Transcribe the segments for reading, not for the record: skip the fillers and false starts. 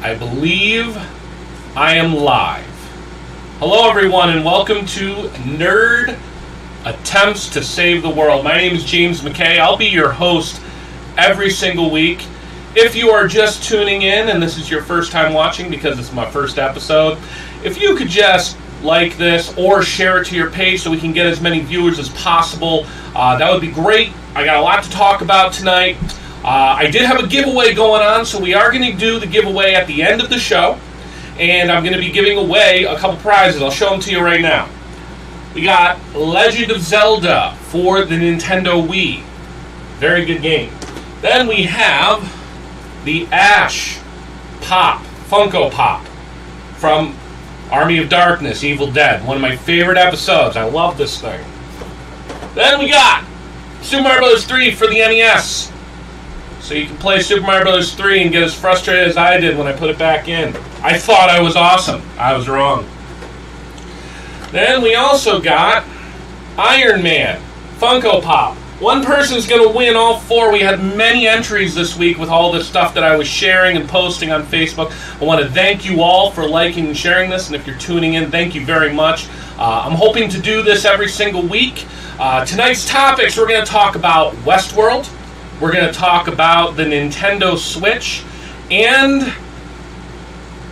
I believe I am live. Hello everyone and welcome to Nerd Attempts to Save the World. My name is James McKay. I'll be your host every single week. If you are just tuning in and this is your first time watching because it's my first episode, if you could just like this or share it to your page so we can get as many viewers as possible, that would be great. I got a lot to talk about tonight. I did have a giveaway going on, so we are going to do the giveaway at the end of the show. And I'm going to be giving away a couple prizes. I'll show them to you right now. We got Legend of Zelda for the Nintendo Wii. Very good game. Then we have the Ash Pop, Funko Pop from Army of Darkness, Evil Dead. One of my favorite episodes. I love this thing. Then we got Super Mario Bros. 3 for the NES. So you can play Super Mario Bros. 3 and get as frustrated as I did when I put it back in. I thought I was awesome. I was wrong. Then we also got Iron Man, Funko Pop. One person's going to win all four. We had many entries this week with all the stuff that I was sharing and posting on Facebook. I want to thank you all for liking and sharing this, and if you're tuning in, thank you very much. I'm hoping to do this every single week. Tonight's topics, we're going to talk about Westworld. We're going to talk about the Nintendo Switch, and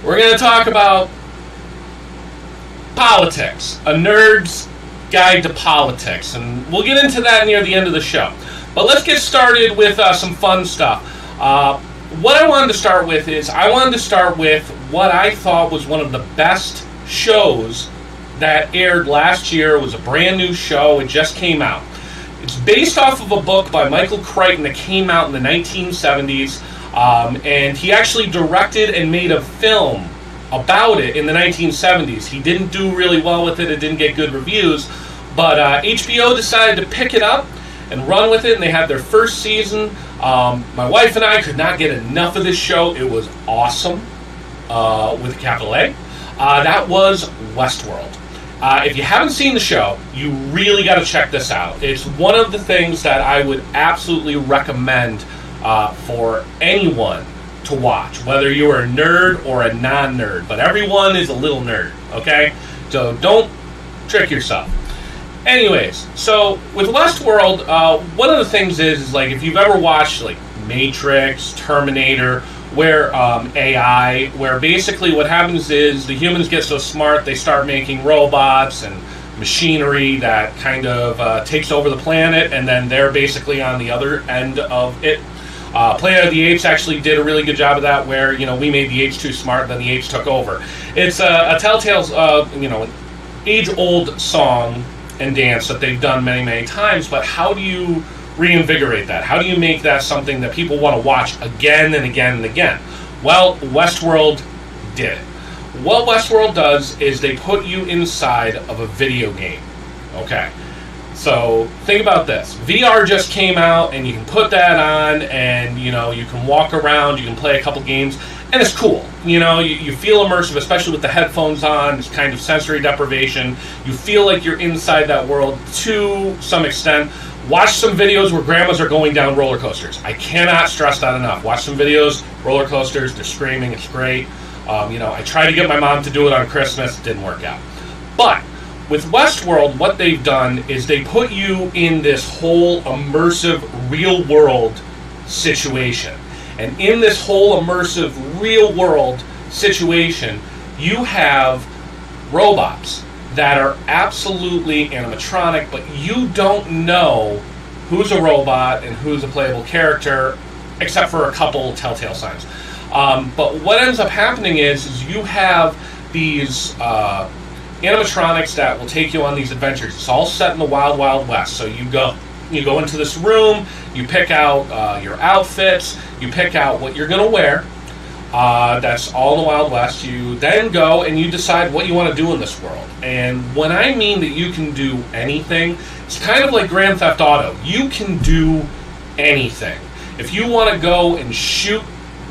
we're going to talk about politics, a nerd's guide to politics, and we'll get into that near the end of the show. But let's get started with some fun stuff. What I wanted to start with is I wanted to start with what I thought was one of the best shows that aired last year. It was a brand new show. It just came out. It's based off of a book by Michael Crichton that came out in the 1970s, and he actually directed and made a film about it in the 1970s. He didn't do really well with it. It didn't get good reviews, but HBO decided to pick it up and run with it, and they had their first season. My wife and I could not get enough of this show. It was awesome, with a capital A. That was Westworld. If you haven't seen the show, you really got to check this out. It's one of the things that I would absolutely recommend for anyone to watch, whether you're a nerd or a non-nerd. But everyone is a little nerd, okay? So don't trick yourself. Anyways, so with Westworld, one of the things is like if you've ever watched like Matrix, Terminator, where AI, where basically what happens is the humans get so smart they start making robots and machinery that kind of takes over the planet, and then they're basically on the other end of it. Planet of the Apes actually did a really good job of that, where we made the apes too smart, then the apes took over. It's a telltale, age-old song and dance that they've done many, many times. But how do you reinvigorate that? How do you make that something that people want to watch again and again and again? Well, Westworld did it. What Westworld does is they put you inside of a video game. Okay. So think about this. VR just came out, and you can put that on, and you can walk around, you can play a couple games, and it's cool. You feel immersive, especially with the headphones on. It's kind of sensory deprivation. You feel like you're inside that world to some extent. Watch some videos where grandmas are going down roller coasters. I cannot stress that enough. Watch some videos, roller coasters, they're screaming, it's great. I tried to get my mom to do it on Christmas, it didn't work out. But with Westworld, what they've done is they put you in this whole immersive real-world situation. And in this whole immersive real-world situation, you have robots that are absolutely animatronic, but you don't know who's a robot and who's a playable character, except for a couple telltale signs. But what ends up happening is you have these animatronics that will take you on these adventures. It's all set in the Wild Wild West. So you go into this room, you pick out your outfits, you pick out what you're going to wear. That's all in the Wild West. You then go and you decide what you want to do in this world. And when I mean that you can do anything, it's kind of like Grand Theft Auto. You can do anything. If you want to go and shoot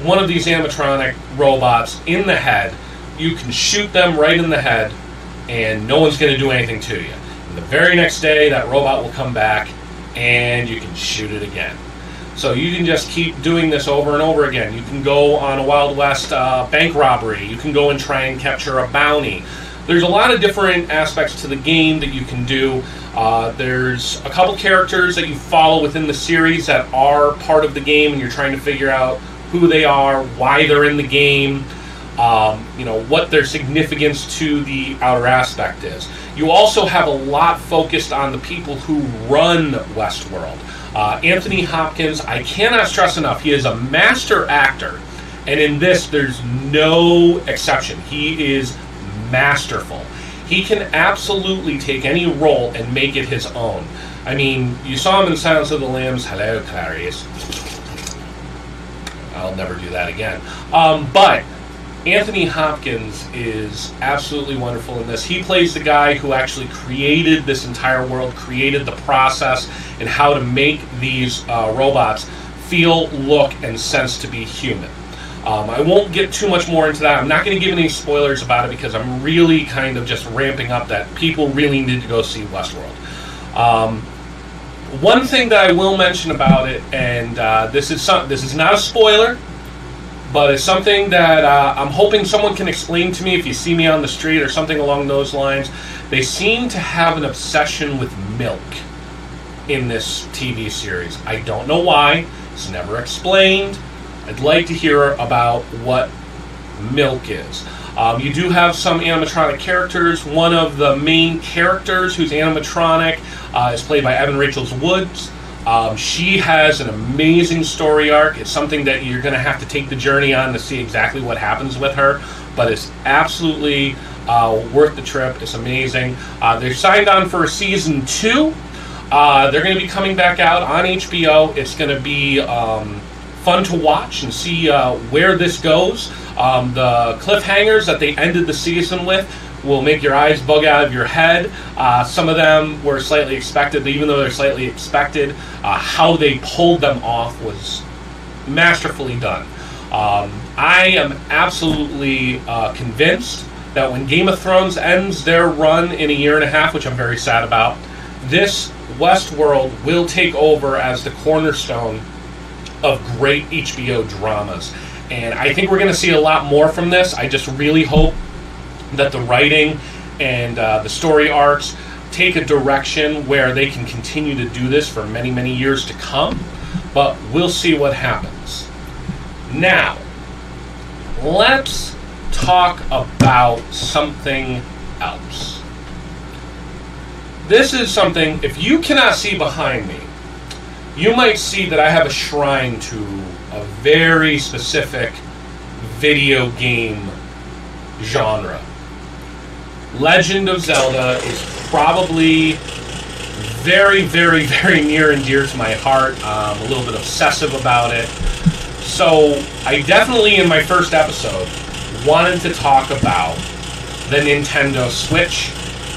one of these animatronic robots in the head, you can shoot them right in the head, and no one's going to do anything to you. And the very next day, that robot will come back, and you can shoot it again. So you can just keep doing this over and over again. You can go on a Wild West bank robbery. You can go and try and capture a bounty. There's a lot of different aspects to the game that you can do. There's a couple characters that you follow within the series that are part of the game, and you're trying to figure out who they are, why they're in the game, what their significance to the outer aspect is. You also have a lot focused on the people who run Westworld. Anthony Hopkins, I cannot stress enough, he is a master actor, and in this there's no exception. He is masterful. He can absolutely take any role and make it his own. I mean, you saw him in Silence of the Lambs. Hello, Clarice. I'll never do that again. But Anthony Hopkins is absolutely wonderful in this. He plays the guy who actually created this entire world, created the process, and how to make these robots feel, look, and sense to be human. I won't get too much more into that. I'm not going to give any spoilers about it because I'm really kind of just ramping up that people really need to go see Westworld. One thing that I will mention about it, and this is not a spoiler, but it's something that I'm hoping someone can explain to me if you see me on the street or something along those lines. They seem to have an obsession with milk in this TV series. I don't know why. It's never explained. I'd like to hear about what milk is. You do have some animatronic characters. One of the main characters who's animatronic is played by Evan Rachel Woods. She has an amazing story arc. It's something that you're going to have to take the journey on to see exactly what happens with her, but it's absolutely worth the trip. It's amazing. They're signed on for a season 2. They're going to be coming back out on HBO. It's going to be fun to watch and see where this goes. The cliffhangers that they ended the season with will make your eyes bug out of your head. Some of them were slightly expected, but even though they're slightly expected, how they pulled them off was masterfully done. I am absolutely convinced that when Game of Thrones ends their run in a year and a half, which I'm very sad about, this Westworld will take over as the cornerstone of great HBO dramas. And I think we're going to see a lot more from this. I just really hope that the writing and the story arcs take a direction where they can continue to do this for many, many years to come. But we'll see what happens. Now, let's talk about something else. This is something, if you cannot see behind me, you might see that I have a shrine to a very specific video game genre. Legend of Zelda is probably very, very, very near and dear to my heart. I'm a little bit obsessive about it. So I definitely, in my first episode, wanted to talk about the Nintendo Switch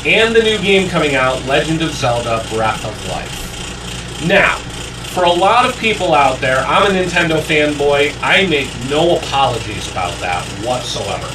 and the new game coming out, Legend of Zelda Breath of Life. Now, for a lot of people out there, I'm a Nintendo fanboy. I make no apologies about that whatsoever.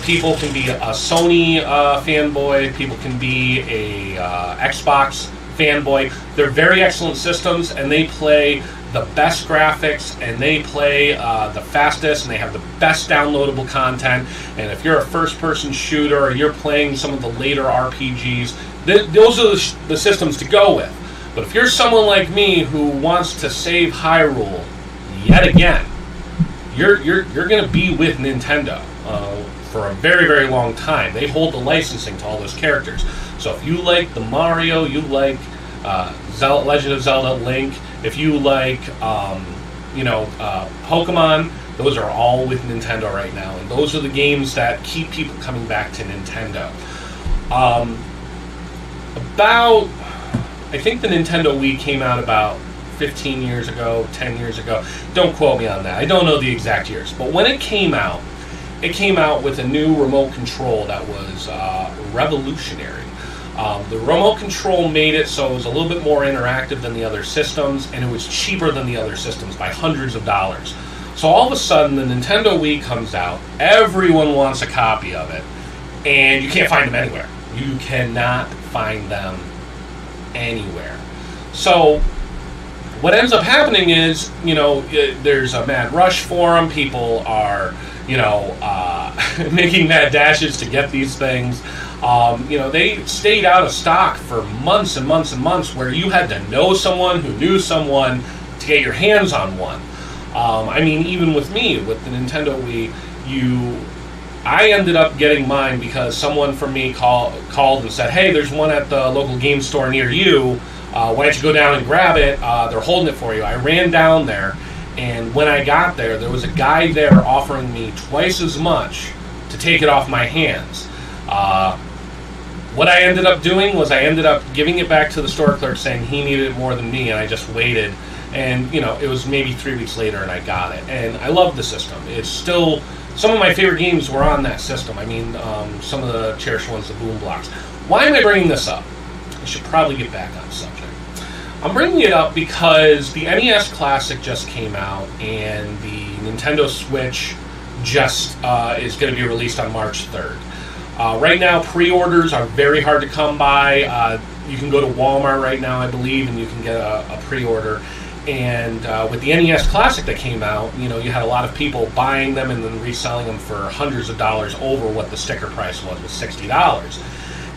People can be a Sony fanboy. People can be a Xbox fanboy. They're very excellent systems, and they play the best graphics, and they play the fastest, and they have the best downloadable content. And if you're a first-person shooter or you're playing some of the later RPGs, those are the systems to go with. But if you're someone like me who wants to save Hyrule yet again, you're going to be with Nintendo for a very, very long time. They hold the licensing to all those characters. So if you like the Mario, you like Legend of Zelda, Link, if you like Pokemon, those are all with Nintendo right now. And those are the games that keep people coming back to Nintendo. I think the Nintendo Wii came out about 15 years ago, 10 years ago. Don't quote me on that. I don't know the exact years. But when it came out with a new remote control that was revolutionary. The remote control made it so it was a little bit more interactive than the other systems, and it was cheaper than the other systems by hundreds of dollars. So all of a sudden, the Nintendo Wii comes out. Everyone wants a copy of it, and you can't find them anywhere. You cannot find them anywhere. So What ends up happening is, there's a mad rush for them. People are, making mad dashes to get these things. They stayed out of stock for months and months and months, where you had to know someone who knew someone to get your hands on one. Even with me, with the Nintendo Wii, I ended up getting mine because someone from me called and said, hey, there's one at the local game store near you. Why don't you go down and grab it? They're holding it for you. I ran down there, and when I got there, there was a guy there offering me twice as much to take it off my hands. What I ended up doing was I ended up giving it back to the store clerk saying he needed it more than me, and I just waited. And, it was maybe 3 weeks later, and I got it. And I love the system. It's still... Some of my favorite games were on that system. Some of the cherished ones, the Boom Blocks. Why am I bringing this up? I should probably get back on subject. I'm bringing it up because the NES Classic just came out, and the Nintendo Switch just is going to be released on March 3rd. Right now, pre-orders are very hard to come by. You can go to Walmart right now, I believe, and you can get a pre-order. And with the NES Classic that came out, you had a lot of people buying them and then reselling them for hundreds of dollars over what the sticker price was $60.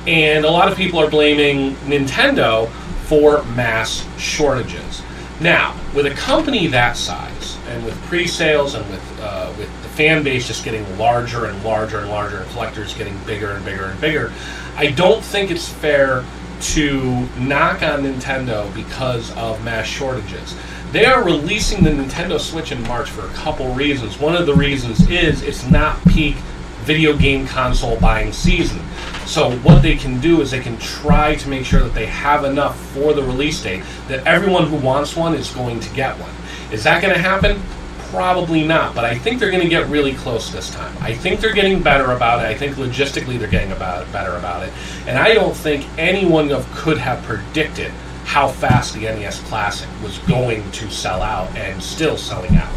And a lot of people are blaming Nintendo for mass shortages. Now, with a company that size, and with pre-sales, and with the fan base just getting larger and larger and larger, and collectors getting bigger and bigger and bigger, I don't think it's fair to knock on Nintendo because of mass shortages. They are releasing the Nintendo Switch in March for a couple reasons. One of the reasons is it's not peak video game console buying season. So what they can do is they can try to make sure that they have enough for the release date that everyone who wants one is going to get one. Is that going to happen? Probably not, but I think they're going to get really close this time. I think they're getting better about it. I think logistically they're getting better about it. And I don't think anyone could have predicted how fast the NES Classic was going to sell out, and still selling out.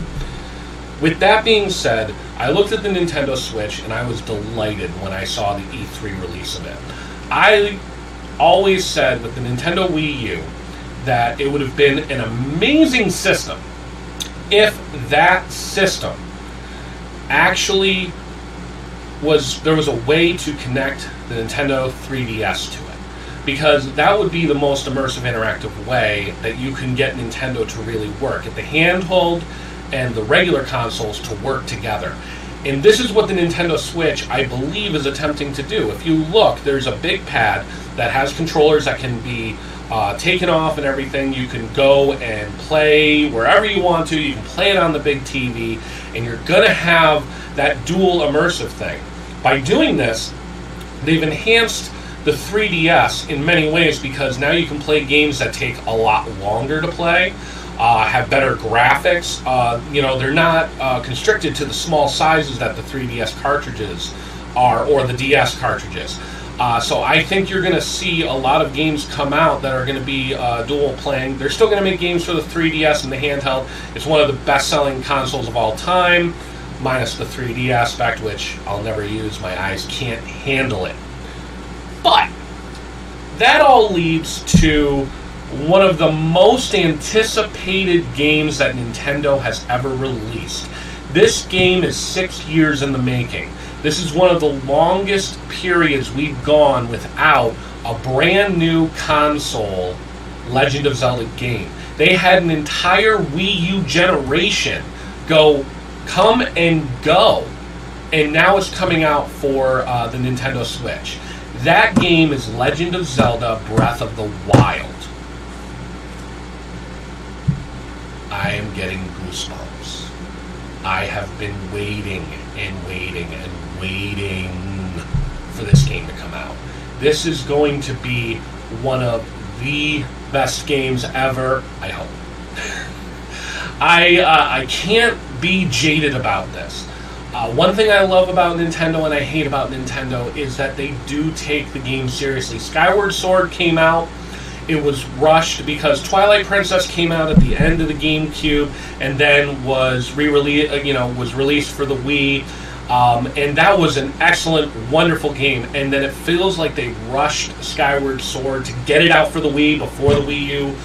With that being said, I looked at the Nintendo Switch and I was delighted when I saw the E3 release of it. I always said with the Nintendo Wii U that it would have been an amazing system if that system actually there was a way to connect the Nintendo 3DS to it. Because that would be the most immersive, interactive way that you can get Nintendo to really work. Get the handheld and the regular consoles to work together. And this is what the Nintendo Switch, I believe, is attempting to do. If you look, there's a big pad that has controllers that can be taken off and everything. You can go and play wherever you want to. You can play it on the big TV, and you're going to have that dual immersive thing. By doing this, they've enhanced the 3DS in many ways, because now you can play games that take a lot longer to play, have better graphics. They're not constricted to the small sizes that the 3DS cartridges are, or the DS cartridges. So I think you're going to see a lot of games come out that are going to be dual playing. They're still going to make games for the 3DS and the handheld. It's one of the best-selling consoles of all time, minus the 3D aspect, which I'll never use. My eyes can't handle it. But that all leads to one of the most anticipated games that Nintendo has ever released. This game is 6 years in the making. This is one of the longest periods we've gone without a brand new console Legend of Zelda game. They had an entire Wii U generation come and go, and now it's coming out for the Nintendo Switch. That game is Legend of Zelda Breath of the Wild. I am getting goosebumps. I have been waiting and waiting and waiting for this game to come out. This is going to be one of the best games ever, I hope. I can't be jaded about this. One thing I love about Nintendo and I hate about Nintendo is that they do take the game seriously. Skyward Sword came out. It was rushed because Twilight Princess came out at the end of the GameCube and then was released for the Wii. And that was an excellent, wonderful game. And then it feels like they rushed Skyward Sword to get it out for the Wii before the Wii U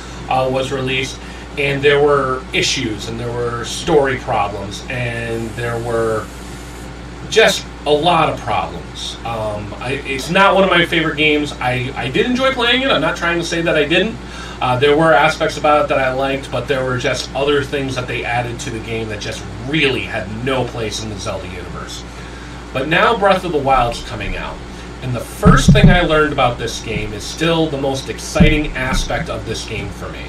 was released. and there were issues, and there were story problems, and there were just a lot of problems. It's not one of my favorite games. I did enjoy playing it. I'm not trying to say that I didn't. There were aspects about it that I liked, but there were just other things that they added to the game that just really had no place in the Zelda universe. But now Breath of the Wild's coming out, and the first thing I learned about this game is still the most exciting aspect of this game for me.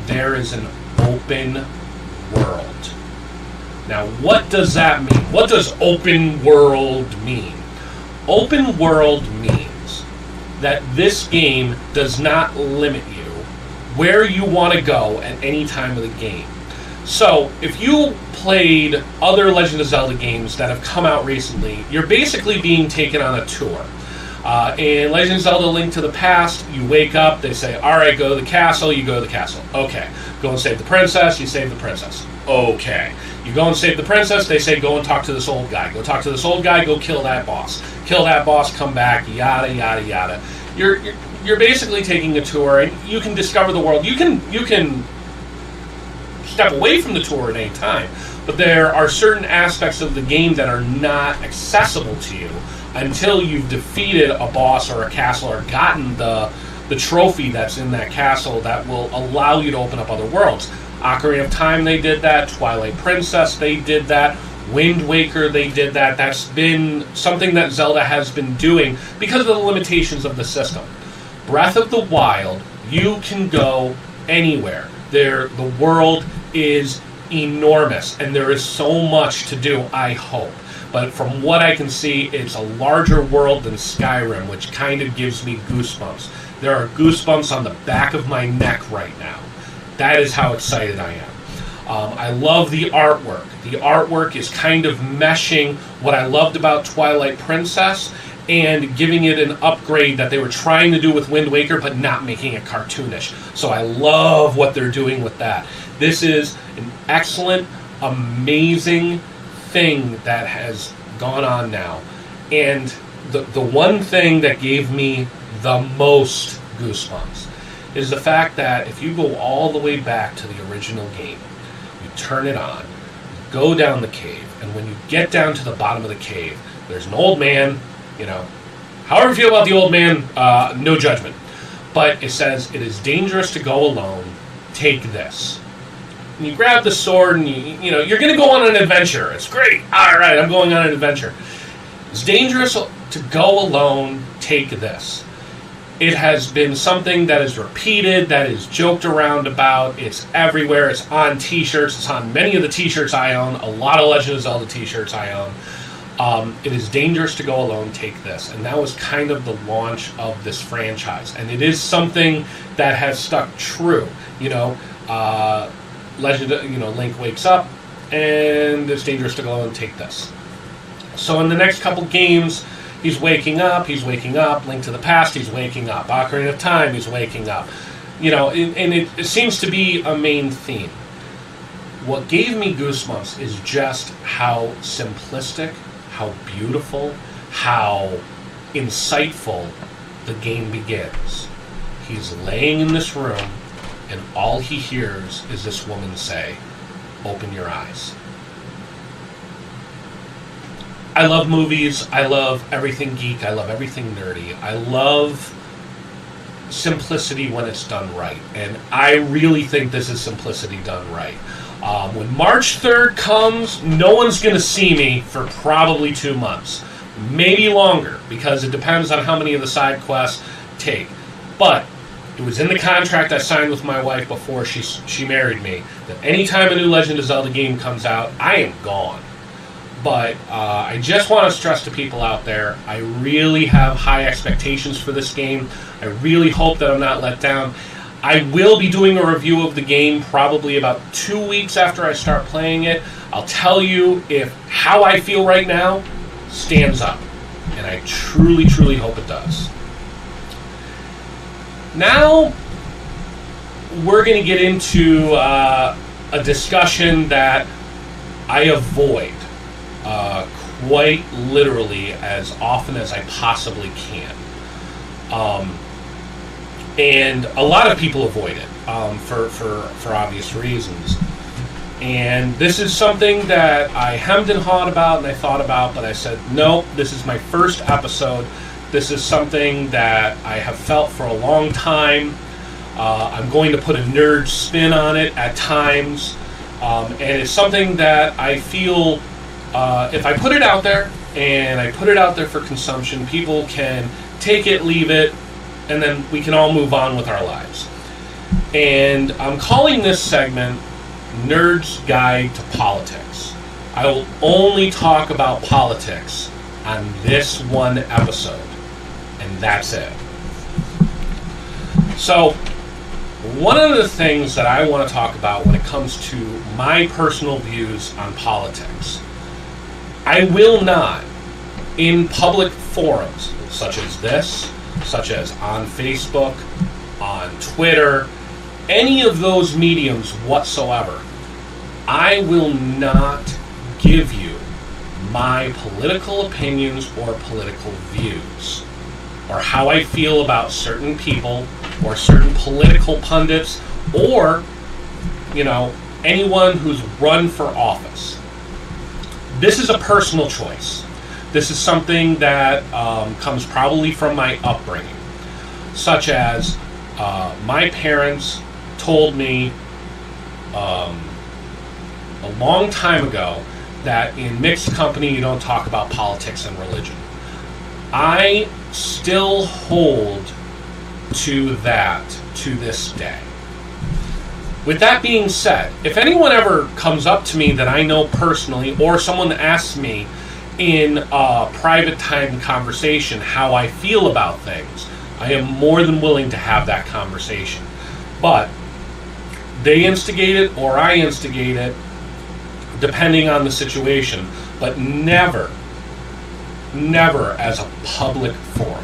There is an open world. Now, what does that mean? What does open world mean? Open world means that this game does not limit you where you want to go at any time of the game. So, if you played other Legend of Zelda games that have come out recently, you're basically being taken on a tour. In Legend of Zelda Link to the Past, you wake up, they say, alright, go to the castle, you go to the castle. Okay. Go and save the princess, you save the princess. Okay. You go and save the princess, they say, go and talk to this old guy. Go talk to this old guy, go kill that boss. Kill that boss, come back, yada, yada, yada. You're basically taking a tour, and you can discover the world. You can step away from the tour at any time, but there are certain aspects of the game that are not accessible to you until you've defeated a boss or a castle or gotten the trophy that's in that castle that will allow you to open up other worlds. Ocarina of Time, they did that. Twilight Princess, they did that. Wind Waker, they did that. That's been something that Zelda has been doing because of the limitations of the system. Breath of the Wild, you can go anywhere. The world is enormous, and there is so much to do, I hope. But from what I can see, it's a larger world than Skyrim, which kind of gives me goosebumps. There are goosebumps on the back of my neck right now. That is how excited I am. I love the artwork. The artwork is kind of meshing what I loved about Twilight Princess and giving it an upgrade that they were trying to do with Wind Waker, but not making it cartoonish. So I love what they're doing with that. This is an excellent, amazing thing that has gone on now. And the one thing that gave me the most goosebumps is the fact that if you go all the way back to the original game, you turn it on, you go down the cave, and when you get down to the bottom of the cave, there's an old man, however you feel about the old man, no judgment. But it says, it is dangerous to go alone, take this. And you grab the sword and you're going to go on an adventure. It's great. All right, I'm going on an adventure. It's dangerous to go alone, take this. It has been something that is repeated, that is joked around about. It's everywhere. It's on t-shirts. It's on many of the t-shirts I own. A lot of Legend of Zelda t-shirts I own. It is dangerous to go alone, take this. And that was kind of the launch of this franchise. And it is something that has stuck true. Link wakes up, and it's dangerous to go alone, take this. So in the next couple games, he's waking up, Link to the Past, he's waking up, Ocarina of Time, he's waking up. And it seems to be a main theme. What gave me goosebumps is just how simplistic, how beautiful, how insightful the game begins. He's laying in this room, and all he hears is this woman say, "Open your eyes." I love movies. I love everything geek. I love everything nerdy. I love simplicity when it's done right. And I really think this is simplicity done right. When March 3rd comes, no one's going to see me for probably 2 months. Maybe longer, because it depends on how many of the side quests take. But it was in the contract I signed with my wife before she married me, that anytime a new Legend of Zelda game comes out, I am gone. But I just want to stress to people out there, I really have high expectations for this game. I really hope that I'm not let down. I will be doing a review of the game probably about 2 weeks after I start playing it. I'll tell you if how I feel right now stands up. And I truly, truly hope it does. Now, we're going to get into a discussion that I avoid quite literally as often as I possibly can. And a lot of people avoid it. for obvious reasons. And this is something that I hemmed and hawed about and I thought about, but I said, no, this is my first episode. This is something that I have felt for a long time. I'm going to put a nerd spin on it at times. And it's something that I feel if I put it out there, and I put it out there for consumption, people can take it, leave it, and then we can all move on with our lives. And I'm calling this segment Nerd's Guide to Politics. I will only talk about politics on this one episode, and that's it. So, one of the things that I want to talk about when it comes to my personal views on politics, I will not, in public forums such as this, such as on Facebook, on Twitter, any of those mediums whatsoever, I will not give you my political opinions or political views, or how I feel about certain people, or certain political pundits, or, anyone who's run for office. This is a personal choice. This is something that comes probably from my upbringing, such as my parents told me a long time ago that in mixed company you don't talk about politics and religion. I still hold to that to this day. With that being said, if anyone ever comes up to me that I know personally, or someone asks me in a private time conversation how I feel about things, I am more than willing to have that conversation. But they instigate it or I instigate it, depending on the situation, but never as a public forum.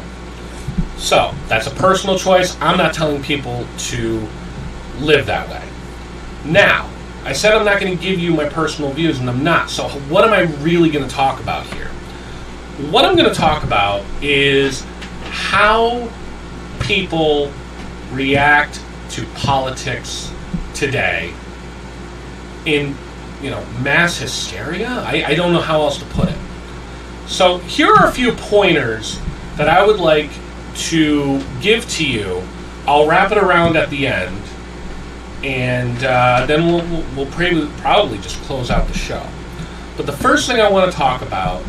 So, that's a personal choice. I'm not telling people to live that way. Now, I said I'm not going to give you my personal views, and I'm not. So what am I really going to talk about here? What I'm going to talk about is how people react to politics today in, mass hysteria? I don't know how else to put it. So here are a few pointers that I would like to give to you. I'll wrap it around at the end, and then we'll probably just close out the show. But the first thing I want to talk about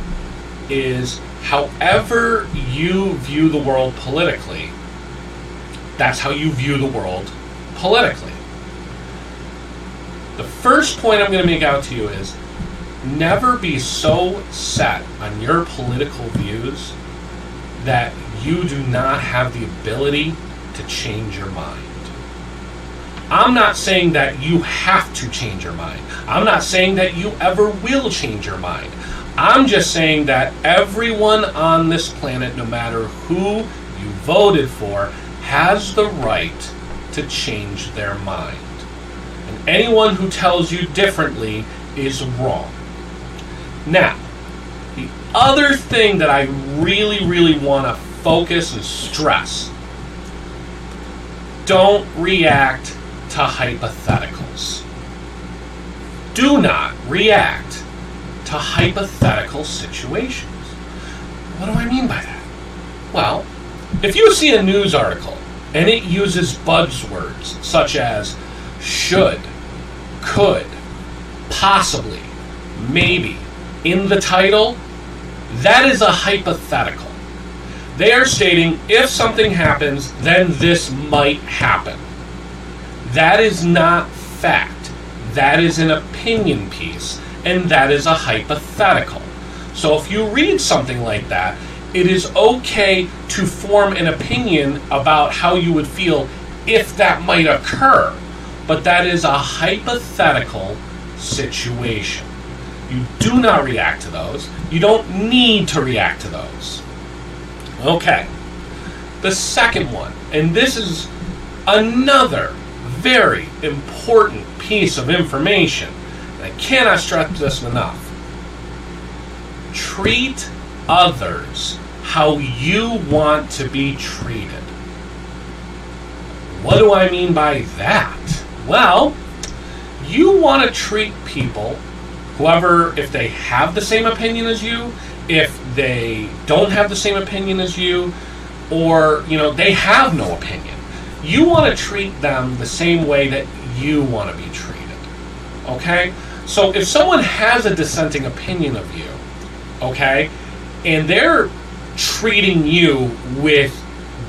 is however you view the world politically, that's how you view the world politically. The first point I'm going to make out to you is never be so set on your political views that you do not have the ability to change your mind. I'm not saying that you have to change your mind. I'm not saying that you ever will change your mind. I'm just saying that everyone on this planet, no matter who you voted for, has the right to change their mind. And anyone who tells you differently is wrong. Now, the other thing that I really, really want to focus and stress, don't react to hypotheticals. Do not react to hypothetical situations. What do I mean by that? Well, if you see a news article and it uses buzzwords such as should, could, possibly, maybe in the title, that is a hypothetical. They are stating if something happens, then this might happen. That is not fact. That is an opinion piece, and that is a hypothetical. So if you read something like that, it is okay to form an opinion about how you would feel if that might occur, but that is a hypothetical situation. You do not react to those. You don't need to react to those. Okay. The second one, and this is another very important piece of information, and I cannot stress this enough. Treat others how you want to be treated. What do I mean by that? Well, you want to treat people, whoever, if they have the same opinion as you, if they don't have the same opinion as you, or, they have no opinion. You want to treat them the same way that you want to be treated. Okay? So if someone has a dissenting opinion of you, okay, and they're treating you with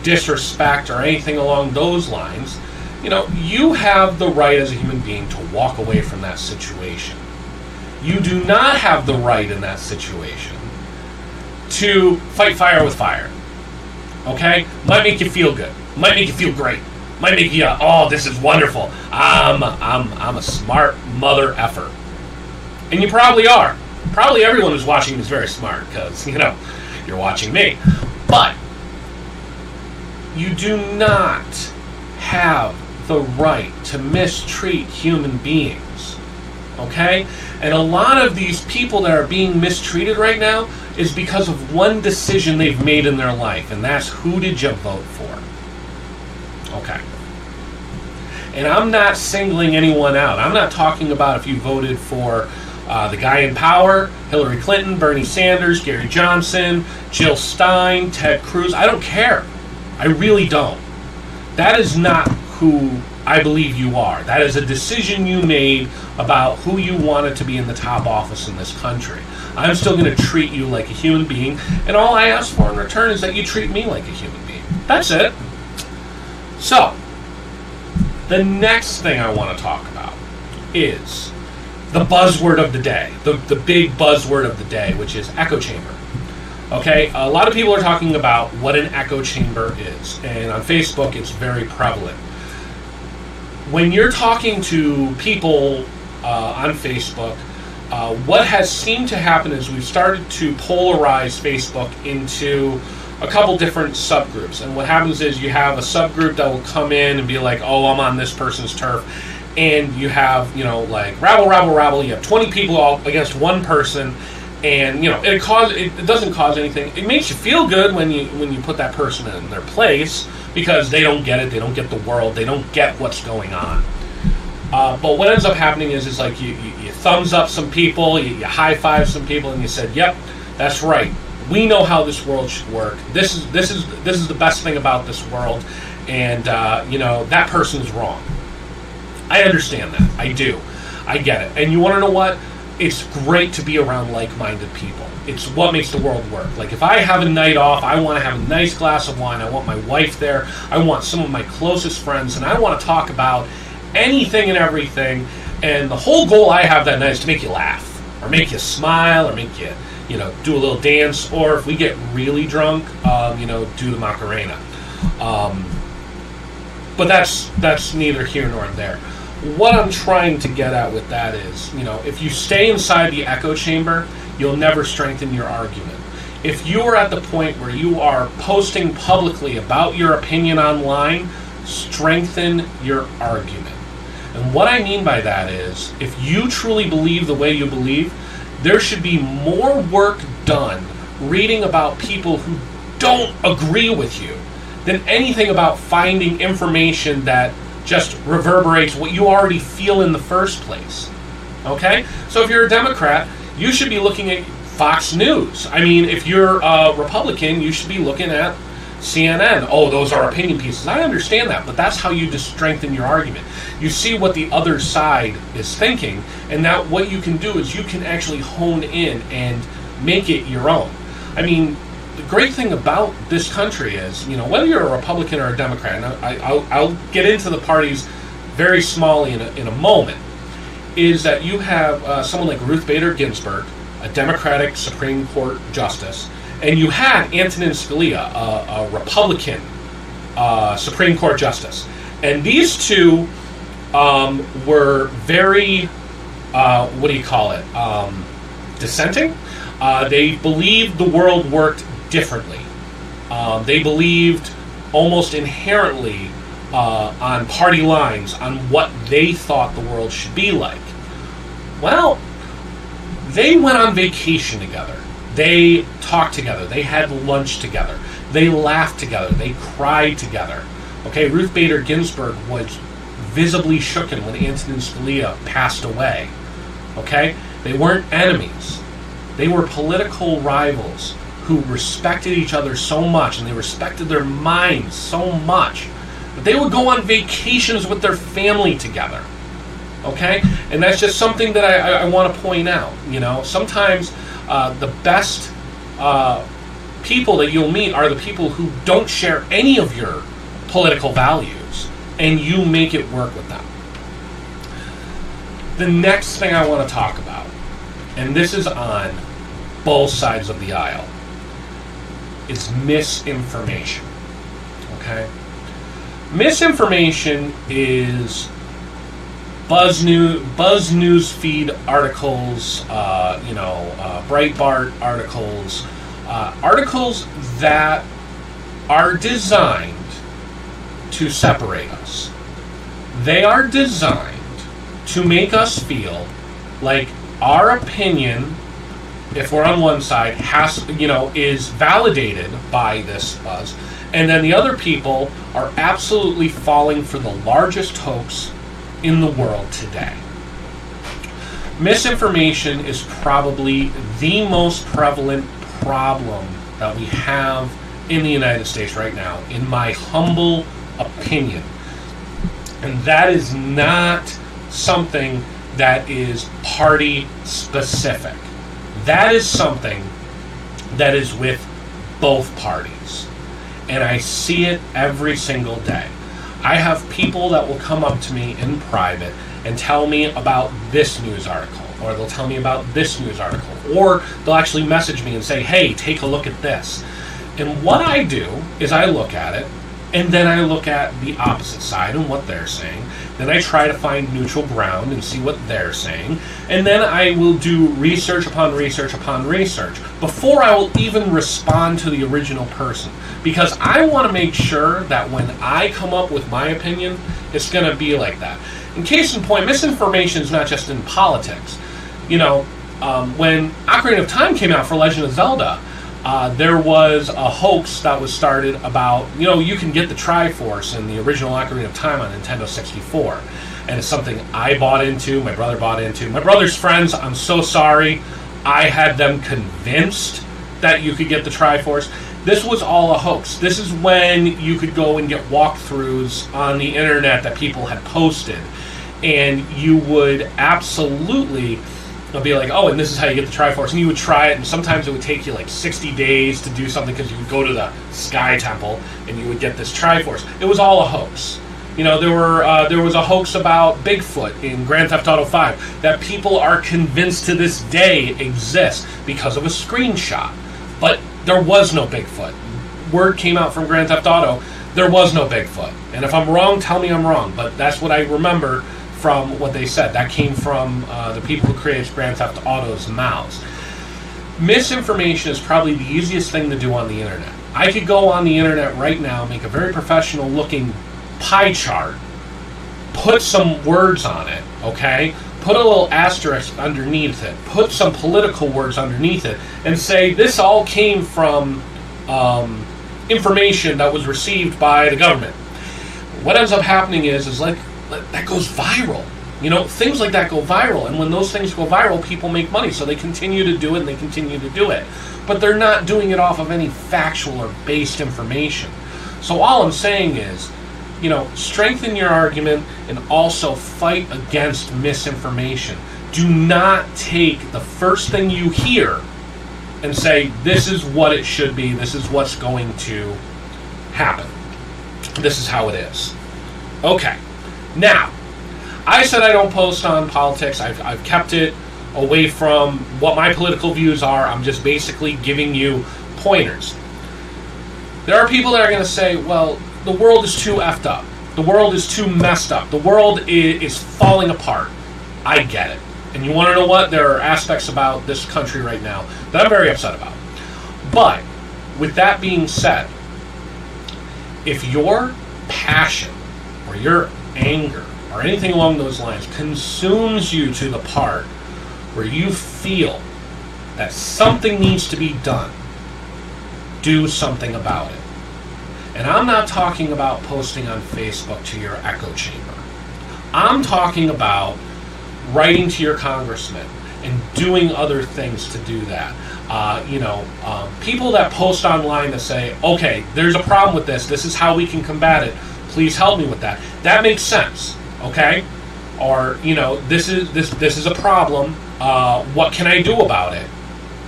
disrespect or anything along those lines, you have the right as a human being to walk away from that situation. You do not have the right in that situation to fight fire with fire. Okay? Might make you feel good. Might make you feel great. Might make you, this is wonderful. I'm a smart mother effer. And you probably are. Probably everyone who's watching is very smart because, you're watching me. But you do not have the right to mistreat human beings. Okay? And a lot of these people that are being mistreated right now is because of one decision they've made in their life, and that's who did you vote for? Okay. And I'm not singling anyone out. I'm not talking about if you voted for the guy in power, Hillary Clinton, Bernie Sanders, Gary Johnson, Jill Stein, Ted Cruz. I don't care. I really don't. That is not who I believe you are. That is a decision you made about who you wanted to be in the top office in this country. I'm still going to treat you like a human being, and all I ask for in return is that you treat me like a human being. That's it. So, the next thing I want to talk about is the buzzword of the day, the big buzzword of the day, which is echo chamber. Okay, a lot of people are talking about what an echo chamber is, and on Facebook it's very prevalent. When you're talking to people on Facebook, what has seemed to happen is we've started to polarize Facebook into a couple different subgroups. And what happens is you have a subgroup that will come in and be like, I'm on this person's turf. And you have, like, rabble. You have 20 people all against one person. And, it doesn't cause anything. It makes you feel good when you put that person in their place because they don't get it. They don't get the world. They don't get what's going on. But what ends up happening is like you thumbs up some people, you high five some people, and you said, "Yep, that's right. We know how this world should work. This is the best thing about this world." And that person's wrong. I understand that. I do. I get it. And you want to know what? It's great to be around like-minded people. It's what makes the world work. Like, if I have a night off, I want to have a nice glass of wine. I want my wife there. I want some of my closest friends, and I want to talk about anything and everything. And the whole goal I have that night is to make you laugh, or make you smile, or make you, do a little dance, or if we get really drunk, do the Macarena. But that's neither here nor there. What I'm trying to get at with that is, if you stay inside the echo chamber, you'll never strengthen your argument. If you are at the point where you are posting publicly about your opinion online, strengthen your argument. And what I mean by that is, if you truly believe the way you believe, there should be more work done reading about people who don't agree with you than anything about finding information that just reverberates what you already feel in the first place. Okay? So if you're a Democrat, you should be looking at Fox News. I mean, if you're a Republican, you should be looking at CNN. Those are opinion pieces. I understand that, but that's how you just strengthen your argument. You see what the other side is thinking, and now what you can do is you can actually hone in and make it your own. I mean, the great thing about this country is, whether you're a Republican or a Democrat, and I'll get into the parties very smallly in a moment, is that you have someone like Ruth Bader Ginsburg, a Democratic Supreme Court Justice, and you had Antonin Scalia, a Republican Supreme Court Justice. And these two were very, dissenting. They believed the world worked differently. They believed almost inherently on party lines on what they thought the world should be like. Well, they went on vacation together. They talked together. They had lunch together. They laughed together. They cried together. Okay, Ruth Bader Ginsburg was visibly shooken when Antonin Scalia passed away. Okay? They weren't enemies. They were political rivals who respected each other so much, and they respected their minds so much that they would go on vacations with their family together. Okay? And that's just something that I want to point out. You know, sometimes the best people that you'll meet are the people who don't share any of your political values, and you make it work with them. The next thing I want to talk about, and this is on both sides of the aisle, is misinformation. Okay? Misinformation is buzz news feed articles, Breitbart articles, articles that are designed to separate us. They are designed to make us feel like our opinion, if we're on one side, is validated by this buzz, and then the other people are absolutely falling for the largest hoax in the world today. Misinformation is probably the most prevalent problem that we have in the United States right now, in my humble opinion. And that is not something that is party specific. That is something that is with both parties. And I see it every single day. I have people that will come up to me in private and tell me about this news article, or they'll tell me about this news article, or they'll actually message me and say, hey, take a look at this. And what I do is I look at it, and then I look at the opposite side and what they're saying. Then I try to find neutral ground and see what they're saying. And then I will do research upon research upon research before I will even respond to the original person. Because I want to make sure that when I come up with my opinion, it's going to be like that. In case in point, misinformation is not just in politics. You know, when Ocarina of Time came out for Legend of Zelda, there was a hoax that was started about, you can get the Triforce in the original Ocarina of Time on Nintendo 64. And it's something I bought into, my brother bought into. My brother's friends, I'm so sorry, I had them convinced that you could get the Triforce. This was all a hoax. This is when you could go and get walkthroughs on the internet that people had posted. And you would absolutely be like, oh, and this is how you get the Triforce. And you would try it, and sometimes it would take you like 60 days to do something because you would go to the Sky Temple and you would get this Triforce. It was all a hoax. There was a hoax about Bigfoot in Grand Theft Auto 5 that people are convinced to this day exists because of a screenshot. But there was no Bigfoot. Word came out from Grand Theft Auto, there was no Bigfoot. And if I'm wrong, tell me I'm wrong. But that's what I remember from what they said. That came from the people who created Grand Theft Auto's mouths. Misinformation is probably the easiest thing to do on the internet. I could go on the internet right now, make a very professional looking pie chart, put some words on it, okay? Put a little asterisk underneath it, put some political words underneath it, and say this all came from information that was received by the government. What ends up happening is like that goes viral. Things like that go viral, and when those things go viral, people make money, so they continue to do it, and they continue to do it. But they're not doing it off of any factual or based information. So all I'm saying is, strengthen your argument and also fight against misinformation. Do not take the first thing you hear and say, this is what it should be, this is what's going to happen. This is how it is. Okay. Now, I said I don't post on politics. I've kept it away from what my political views are. I'm just basically giving you pointers. There are people that are going to say, well, the world is too effed up. The world is too messed up. The world is falling apart. I get it. And you want to know what? There are aspects about this country right now that I'm very upset about. But, with that being said, if your passion or your anger or anything along those lines consumes you to the part where you feel that something needs to be done, do something about it. And I'm not talking about posting on Facebook to your echo chamber. I'm talking about writing to your congressman and doing other things to do that. People that post online that say, okay, there's a problem with this. This is how we can combat it. Please help me with that. That makes sense, okay? Or, this is a problem. What can I do about it?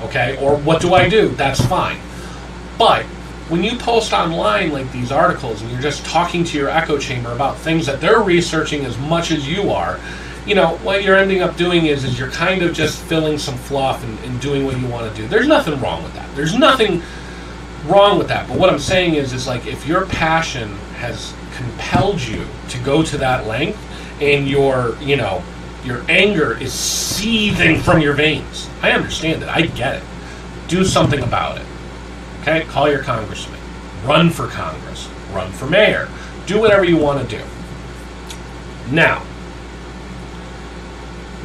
Okay? Or what do I do? That's fine. But when you post online like these articles and you're just talking to your echo chamber about things that they're researching as much as you are, what you're ending up doing is you're kind of just filling some fluff and doing what you want to do. There's nothing wrong with that. There's nothing wrong with that. But what I'm saying is like, if your passion has compelled you to go to that length and your anger is seething from your veins, I understand it. I get it. Do something about it. Okay? Call your congressman. Run for Congress. Run for mayor. Do whatever you want to do. Now,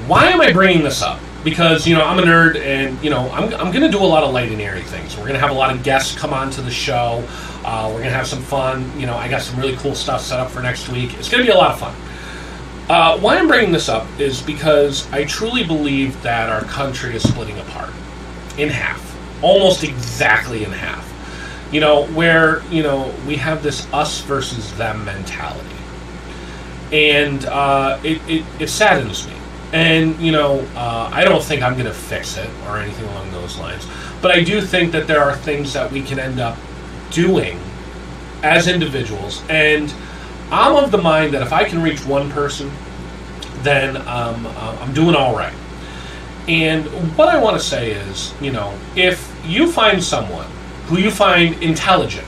why am I bringing this up? Because, I'm a nerd and, I'm going to do a lot of light and airy things. We're going to have a lot of guests come on to the show. We're going to have some fun. I got some really cool stuff set up for next week. It's going to be a lot of fun. Why I'm bringing this up is because I truly believe that our country is splitting apart in half. Almost exactly in half. Where, we have this us versus them mentality. And it saddens me. And, I don't think I'm going to fix it or anything along those lines. But I do think that there are things that we can end up doing as individuals. And I'm of the mind that if I can reach one person, then I'm doing all right. And what I want to say is, if you find someone who you find intelligent,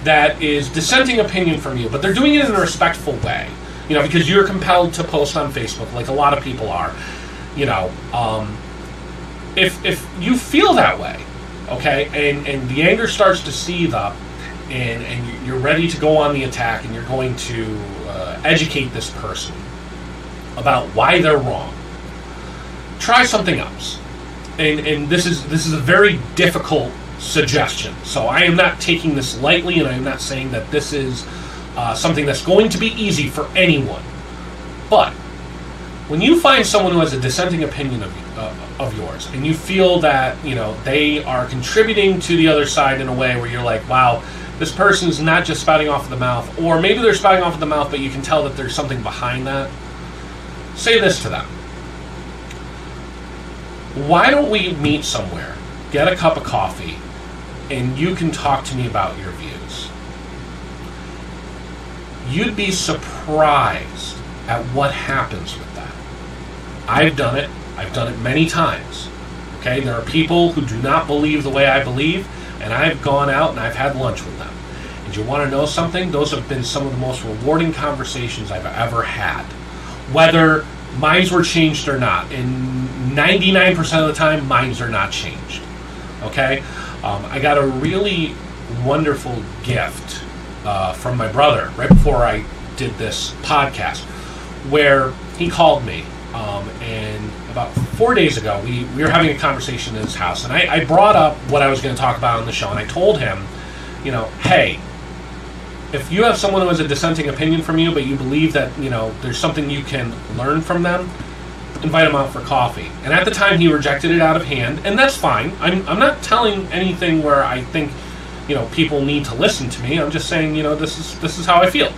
that is dissenting opinion from you, but they're doing it in a respectful way, because you're compelled to post on Facebook, like a lot of people are, if you feel that way, okay, and the anger starts to seethe up, and you're ready to go on the attack, and you're going to educate this person about why they're wrong, try something else. And this is a very difficult suggestion, so I am not taking this lightly, and I am not saying that this is something that's going to be easy for anyone. But when you find someone who has a dissenting opinion of yours, and you feel that they are contributing to the other side in a way where you're like, wow, this person's not just spouting off of the mouth, or maybe they're spouting off of the mouth, but you can tell that there's something behind that, say this to them. Why don't we meet somewhere, get a cup of coffee, and you can talk to me about your views? You'd be surprised at what happens with that. I've done it. I've done it many times. Okay, there are people who do not believe the way I believe, and I've gone out and I've had lunch with them. And you want to know something? Those have been some of the most rewarding conversations I've ever had. Whether minds were changed or not. And 99% of the time, minds are not changed. Okay? I got a really wonderful gift from my brother right before I did this podcast, where he called me, and about 4 days ago, we were having a conversation in his house, and I brought up what I was going to talk about on the show, and I told him, hey, if you have someone who has a dissenting opinion from you, but you believe that, there's something you can learn from them, invite him out for coffee. And at the time, he rejected it out of hand, and that's fine. I'm not telling anything where I think, people need to listen to me. I'm just saying, this is how I feel.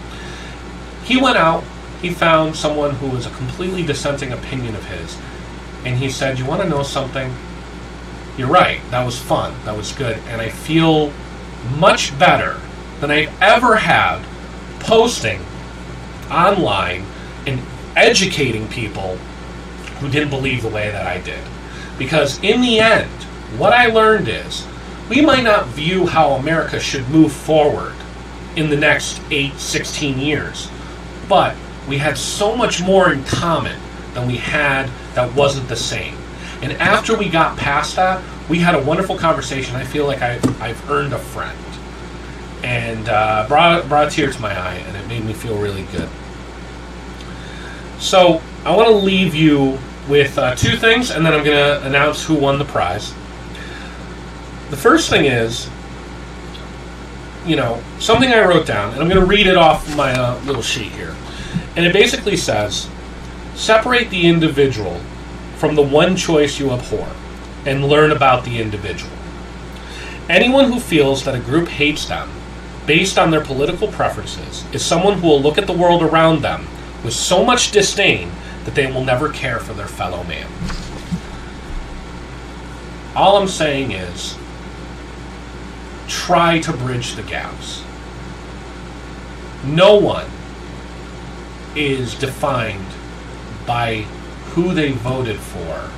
He went out, he found someone who was a completely dissenting opinion of his, and he said, you want to know something? You're right, that was fun, that was good, and I feel much better than I ever had posting online and educating people who didn't believe the way that I did. Because in the end, what I learned is, we might not view how America should move forward in the next 16 years, but we had so much more in common than we had that wasn't the same. And after we got past that, we had a wonderful conversation. I feel like I've earned a friend. And brought a tear to my eye, and it made me feel really good. So I want to leave you with two things, and then I'm going to announce who won the prize. The first thing is, something I wrote down, and I'm going to read it off my little sheet here. And it basically says, separate the individual from the one choice you abhor, and learn about the individual. Anyone who feels that a group hates them based on their political preferences is someone who will look at the world around them with so much disdain that they will never care for their fellow man. All I'm saying is, try to bridge the gaps. No one is defined by who they voted for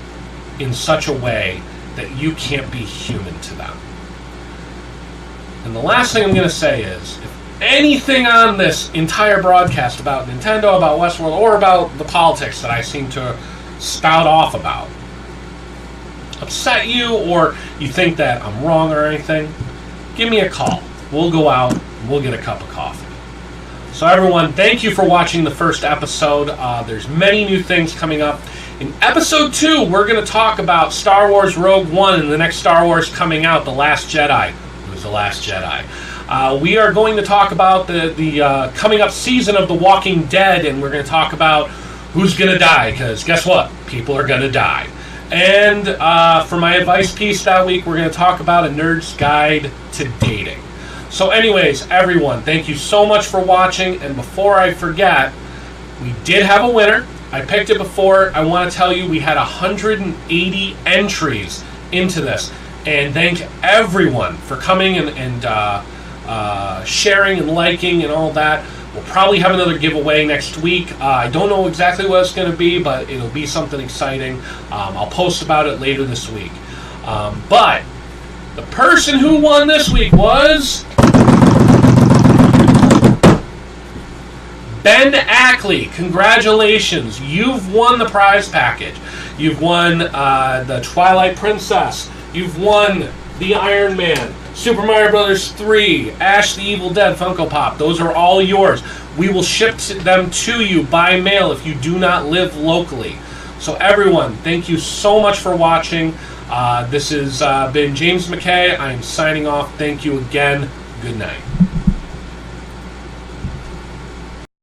in such a way that you can't be human to them. And the last thing I'm going to say is, if anything on this entire broadcast about Nintendo, about Westworld, or about the politics that I seem to spout off about upset you, or you think that I'm wrong or anything, give me a call. We'll go out and we'll get a cup of coffee. So everyone, thank you for watching the first episode. There's many new things coming up. In episode 2, we're going to talk about Star Wars Rogue One and the next Star Wars coming out, The Last Jedi. It was The Last Jedi. We are going to talk about the coming up season of The Walking Dead, and we're going to talk about who's going to die, because guess what? People are going to die. And for my advice piece that week, we're going to talk about A Nerd's Guide to Dating. So anyways, everyone, thank you so much for watching. And before I forget, we did have a winner. I picked it before. I want to tell you we had 180 entries into this. And thank everyone for coming and sharing and liking and all that. We'll probably have another giveaway next week. I don't know exactly what it's going to be, but it'll be something exciting. I'll post about it later this week. But the person who won this week was Ben Ackley. Congratulations. You've won the prize package. You've won the Twilight Princess. You've won the Iron Man, Super Mario Bros. 3, Ash the Evil Dead Funko Pop. Those are all yours. We will ship them to you by mail if you do not live locally. So everyone, thank you so much for watching. This has been James McKay. I am signing off. Thank you again. Good night.